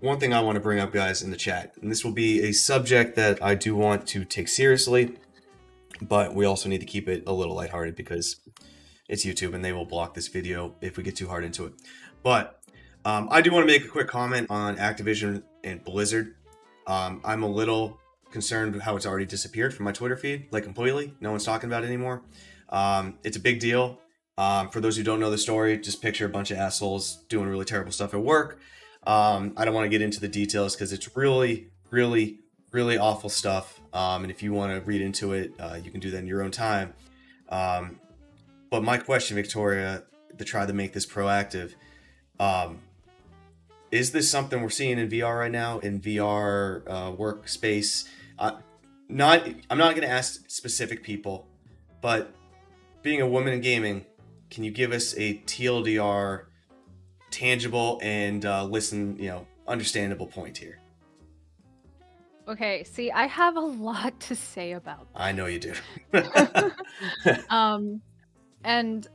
one thing I want to bring up, guys, in the chat, and this will be a subject that I do want to take seriously, but we also need to keep it a little lighthearted because it's YouTube and they will block this video if we get too hard into it. But I do want to make a quick comment on Activision and Blizzard. I'm a little concerned with how it's already disappeared from my Twitter feed, like completely. No one's talking about it anymore. It's a big deal. For those who don't know the story, just picture a bunch of assholes doing really terrible stuff at work. I don't want to get into the details because it's really, really, really awful stuff. And if you want to read into it, you can do that in your own time. But my question, Victoria, to try to make this proactive, is this something we're seeing in VR right now, in VR workspace? I'm not going to ask specific people, but being a woman in gaming, can you give us a TLDR, tangible and understandable point here? Okay, see, I have a lot to say about that. I know you do. And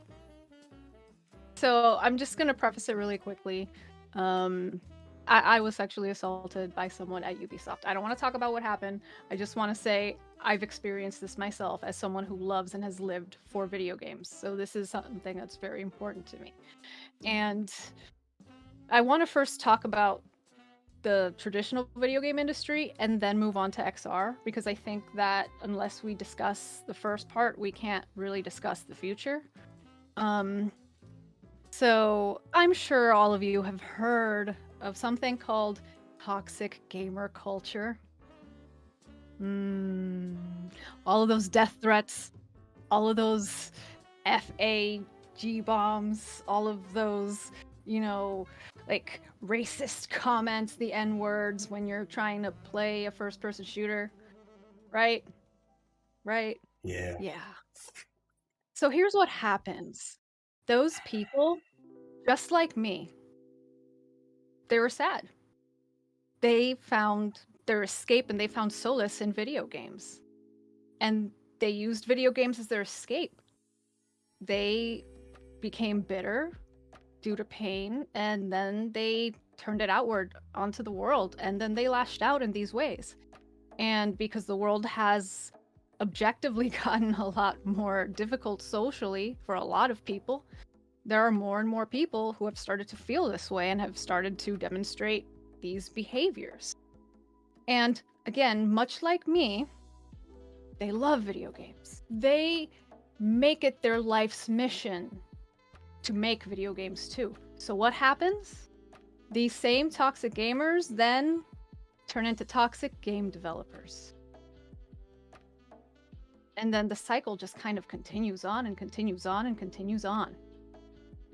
so I'm just gonna preface it really quickly. I was sexually assaulted by someone at Ubisoft. I don't want to talk about what happened. I just want to say I've experienced this myself as someone who loves and has lived for video games. So this is something that's very important to me. And I want to first talk about the traditional video game industry and then move on to XR, because I think that unless we discuss the first part, we can't really discuss the future. So I'm sure all of you have heard of something called toxic gamer culture. All of those death threats, all of those FAG bombs, all of those, like racist comments, the N-words when you're trying to play a first-person shooter, right? Yeah. So here's what happens. Those people, just like me, they were sad. They found their escape and they found solace in video games. And they used video games as their escape. They became bitter due to pain, and then they turned it outward onto the world, and then they lashed out in these ways. And because the world has objectively gotten a lot more difficult socially for a lot of people, there are more and more people who have started to feel this way and have started to demonstrate these behaviors. And again, much like me, they love video games. They make it their life's mission to make video games too. So what happens? These same toxic gamers then turn into toxic game developers. And then the cycle just kind of continues on and continues on and continues on.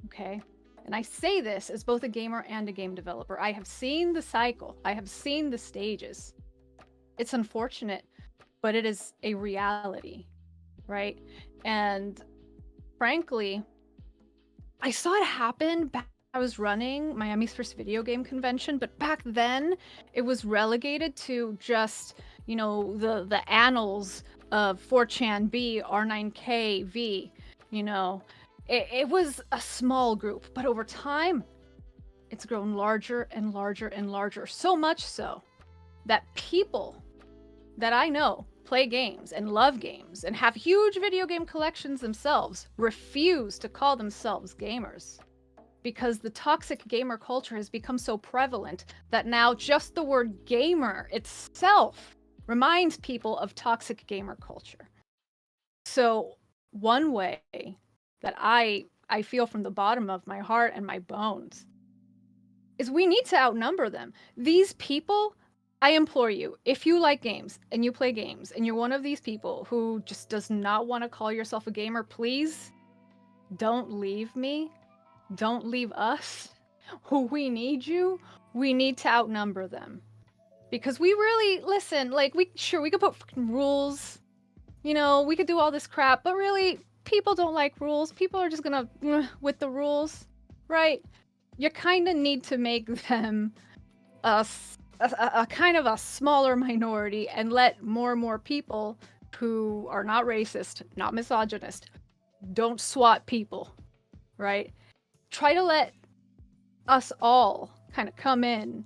Okay? And I say this as both a gamer and a game developer. I have seen the cycle. I have seen the stages. It's unfortunate, but it is a reality, right? And frankly, I saw it happen back when I was running Miami's first video game convention, but back then it was relegated to just, the annals of 4chan B, R9K V, It was a small group, but over time, it's grown larger and larger and larger. So much so that people that I know play games and love games and have huge video game collections themselves refuse to call themselves gamers, because the toxic gamer culture has become so prevalent that now just the word gamer itself reminds people of toxic gamer culture. So one way that I feel from the bottom of my heart and my bones is we need to outnumber them. These people, I implore you, if you like games and you play games and you're one of these people who just does not want to call yourself a gamer, please don't leave me. Don't leave us. We need you. We need to outnumber them. Because we really, listen, we could put fucking rules. We could do all this crap, but really, people don't like rules. People are just gonna with the rules, right? You kind of need to make them a kind of a smaller minority and let more and more people who are not racist, not misogynist, don't swat people, right? Try to let us all kind of come in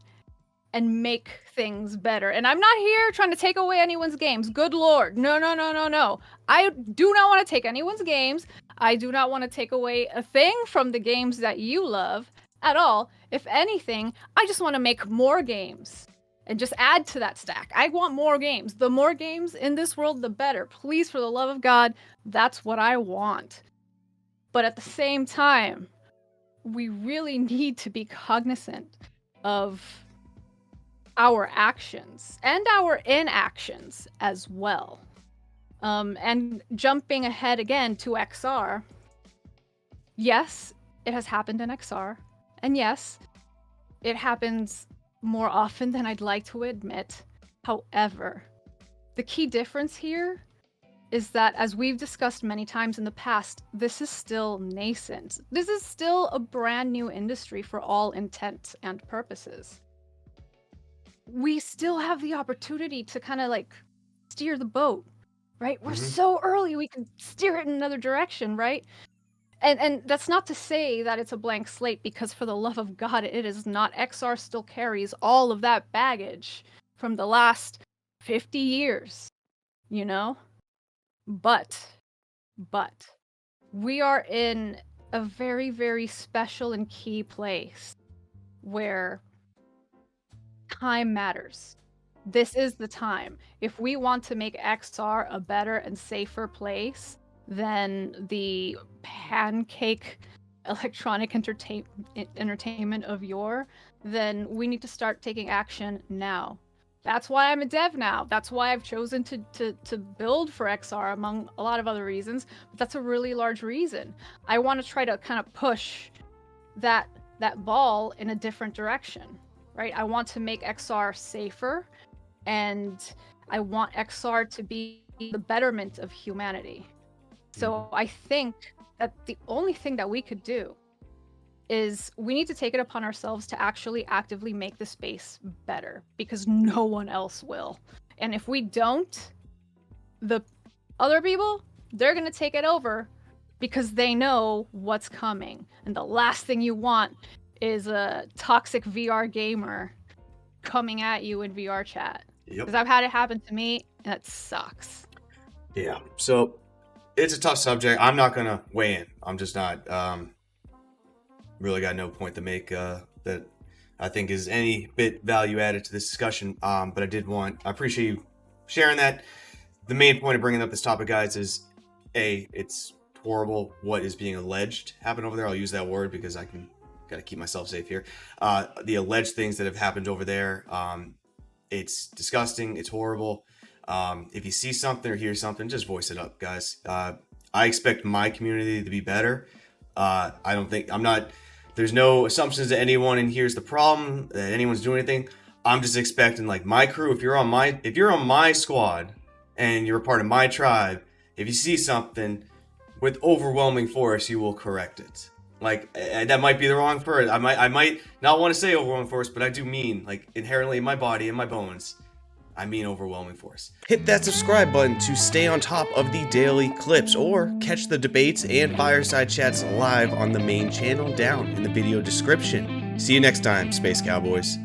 and make things better. And I'm not here trying to take away anyone's games. Good Lord. No, no, no, no, no. I do not want to take anyone's games. I do not want to take away a thing from the games that you love at all. If anything, I just want to make more games and just add to that stack. I want more games. The more games in this world, the better. Please, for the love of God, that's what I want. But at the same time, we really need to be cognizant of our actions and our inactions as well. And jumping ahead again to XR, yes, it has happened in XR, and yes, it happens more often than I'd like to admit. However, the key difference here is that, as we've discussed many times in the past, this is still nascent. This is still a brand new industry for all intents and purposes. We still have the opportunity to kind of like steer the boat, right? We're so early, we can steer it in another direction, right? And that's not to say that it's a blank slate, because for the love of God, it is not. XR still carries all of that baggage from the last 50 years, you know? But we are in a very, very special and key place where time matters. This is the time. If we want to make XR a better and safer place than the pancake electronic entertainment of yore, then we need to start taking action now. That's why I'm a dev now. That's why I've chosen to build for XR, among a lot of other reasons. But that's a really large reason. I want to try to kind of push that ball in a different direction, right? I want to make XR safer, and I want XR to be the betterment of humanity. So I think that the only thing that we could do is we need to take it upon ourselves to actually actively make the space better, because no one else will. And if we don't, the other people, they're going to take it over because they know what's coming. And the last thing you want is a toxic VR gamer coming at you in VR chat. Because I've had it happen to me, and it sucks. Yeah, so it's a tough subject. I'm not going to weigh in. I'm just not. Really got no point to make that I think is any bit value added to this discussion. But I appreciate you sharing that. The main point of bringing up this topic, guys, is it's horrible what is being alleged happened over there. I'll use that word because got to keep myself safe here. The alleged things that have happened over there, it's disgusting. It's horrible. If you see something or hear something, just voice it up, guys. I expect my community to be better. There's no assumptions that anyone in here's the problem, that anyone's doing anything. I'm just expecting, like, my crew, if you're on my squad and you're a part of my tribe, if you see something with overwhelming force, you will correct it. Like, that might be the wrong word. I might not want to say overwhelming force, but I do mean, like, inherently in my body and my bones, I mean overwhelming force. Hit that subscribe button to stay on top of the daily clips, or catch the debates and fireside chats live on the main channel down in the video description. See you next time, Space Cowboys.